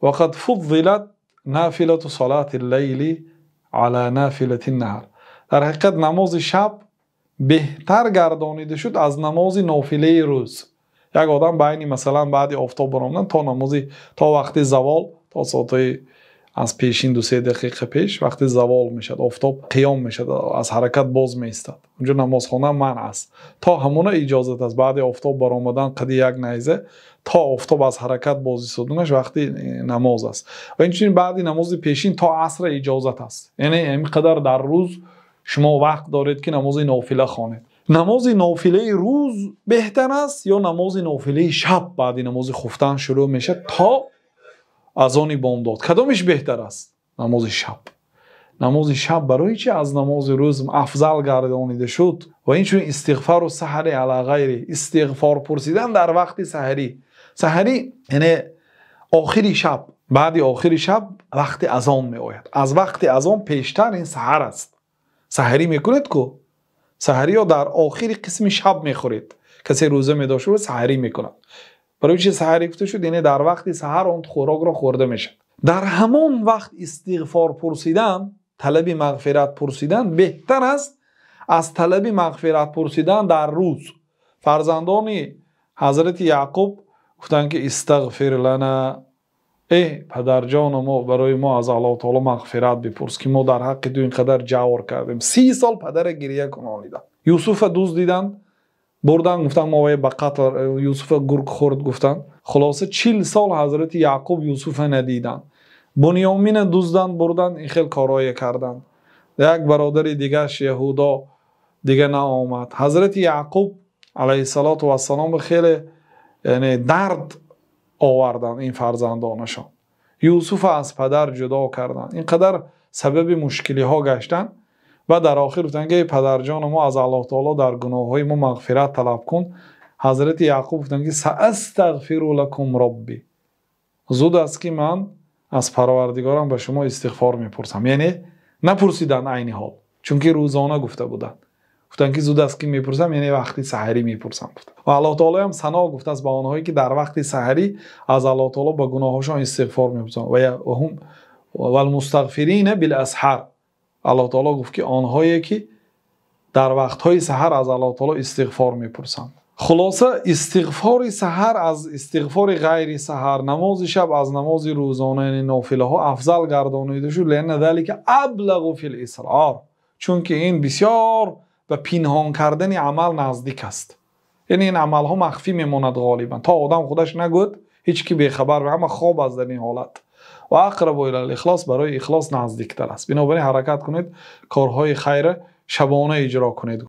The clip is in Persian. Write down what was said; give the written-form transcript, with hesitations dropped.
وقد فضلت نافلة صلاة الليل على نافلة النهار. در حقیقت نماز شب بهتر گردانیده شد از نماز نافله روز. یک آدم بین مثلا بعد آفتاب برآمدن تا وقت زوال، تا ساعت از پیشین 2-3 دقیقه پیش وقتی زوال میشد، آفتاب قیام میشد، از حرکت باز میستاد، اونجا نماز خواندن منع است. تا همون اجازت است بعد آفتاب برآمدن قدی یک نیزه تا آفتاب از حرکت باز ایستادنش وقتی نماز است. و اینچنین بعد نماز پیشین تا عصر اجازت است. یعنی اینقدر در روز شما وقت دارید که نماز نافله خوانید. نماز نافله روز بهتر است یا نماز نافله شب بعد نماز خفتن شروع میشه تا اذان بامداد؟ کدامش بهتر است؟ نماز شب. نماز شب برای چی از نماز روز افضل گردانیده شد؟ و اینچنین استغفار و سحری علی غیره، استغفار پرسیدن در وقت سحری. سحری یعنی آخری شب، بعد آخری شب وقت اذان می آید. از وقت اذان پیشتر این سحر است. سحری میکنید کو؟ سحری یا در آخری قسم شب میخورید. کسی روزه می داشته و سحری میکند. برای چی سحری گفته شد؟ یعنی در وقت سحر اون خوراک را خورده میشه. در همان وقت استغفار پرسیدن، طلب مغفرت پرسیدن بهتر است از طلب مغفرت پرسیدن در روز. فرزندان حضرت یعقوب گفتن که استغفر لنا، ای پدر جان ما برای ما از الله تعالی مغفرت بپرس که ما در حق تو اینقدر جور کردیم. 30 سال پدر گریه کنانیدن. یوسف دوست دیدن بردن گفتن ما به قتل یوسف گرگ خورد گفتن. خلاصه 40 سال حضرت یعقوب یوسف ندیدن. بنیامین دوزدن بردن، این خیلی کارایی کردن. یک برادر دیگه یهودا دیگه نآمد. حضرت یعقوب علیه السلام خیلی یعنی درد آوردن این فرزندانشان. یوسف از پدر جدا کردن، اینقدر سبب مشکلی ها گشتن و در آخر گفتن که پدر جان ما از الله تعالی در گناه های ما مغفرت طلب کن. حضرت یعقوب گفتن که ساستغفر لکم ربی، زود است که من از پروردگارم به شما استغفار میپرسم. یعنی نپرسیدن عین حال، چون که روزانه گفته بودن. گفتن که زود است که میپرسم یعنی وقتی سحری میپرسم. و الله تعالی هم ثنا گفته است به آنهایی که در وقت سحری از الله تعالی به گناهاشون استغفار میپرسن و هم والمستغفرین بالاسحار. الله تعالی گفت که آنهایی که در وقتهای سحر از الله تعالی استغفار میپرسن. خلاصه استغفار سحر از استغفار غیر سحر، نماز شب از نماز روزانه یعنی نافله ها افضل گردانیده شد. لأن ذلك ابلغ فی الاسرار، چون که این بسیار به پنهان کردن عمل نزدیک است. یعنی این عمل ها مخفی میماند غالبا تا آدم خودش نگوید، هیچ کی بخبر به همه خواب از در این حالت. و اقرب الی الاخلاص، برای اخلاص نزدیکتر است. بنابراین حرکت کنید، کارهای خیر شبانه اجرا کنید.